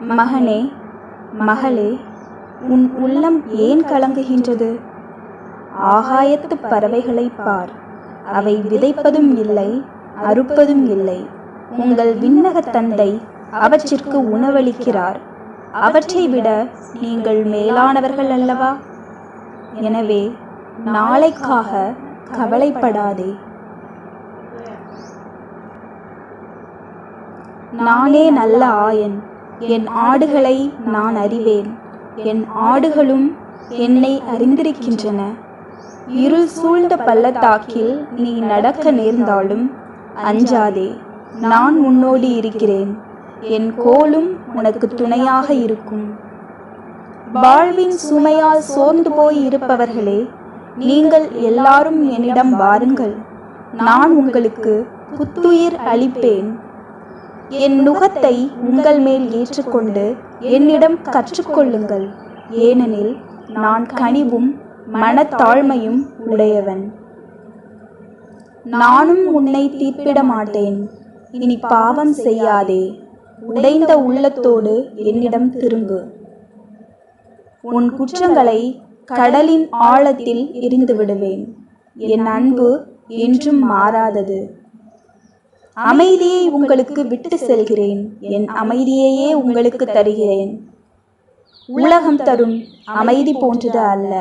மகனே, மகளே, உன் உள்ளம் ஏன் கலங்குகின்றது? ஆகாயத்து பறவைகளை பார், அவை விதைப்பதும் இல்லை, அறுப்பதும் இல்லை. உங்கள் விண்ணக தந்தை அவற்றிற்கு உணவளிக்கிறார். அவற்றை விட நீங்கள் மேலானவர்கள் அல்லவா? எனவே நாளைக்காக கவலைப்படாதே. நானே நல்ல ஆயன். என் ஆடுகளை நான் அறிவேன், என் ஆடுகளும் என்னை அறிந்திருக்கின்றன. இருள் சூழ்ந்த பள்ளத்தாக்கில் நீ நடக்க நேர்ந்தாலும் அஞ்சாதே, நான் உன்னோடு இருக்கிறேன். என் கோலும் உனக்கு துணையாக இருக்கும். வாழ்வின் சுமையால் சோர்ந்து போய் இருப்பவர்களே, நீங்கள் எல்லாரும் என்னிடம் வாருங்கள், நான் உங்களுக்கு புத்துயிர் அளிப்பேன். என் நுகத்தை உங்கள் மேல் ஏற்றுக்கொண்டு என்னிடம் கற்றுக்கொள்ளுங்கள், ஏனெனில் நான் கனிவும் மனத்தாழ்மையும் உடையவன். நானும் உன்னை தீர்ப்பிட மாட்டேன். இனி பாவம் செய்யாதே. உடைந்த உள்ளத்தோடு என்னிடம் திரும்பு. உன் குற்றங்களை கடலின் ஆழத்தில் எறிந்து விடுவேன். என் அன்பு என்றும் மாறாதது. அமைதியை உங்களுக்கு விட்டு செல்கிறேன், என் அமைதியையே உங்களுக்கு தருகிறேன். உலகம் தரும் அமைதி போன்றது அல்ல.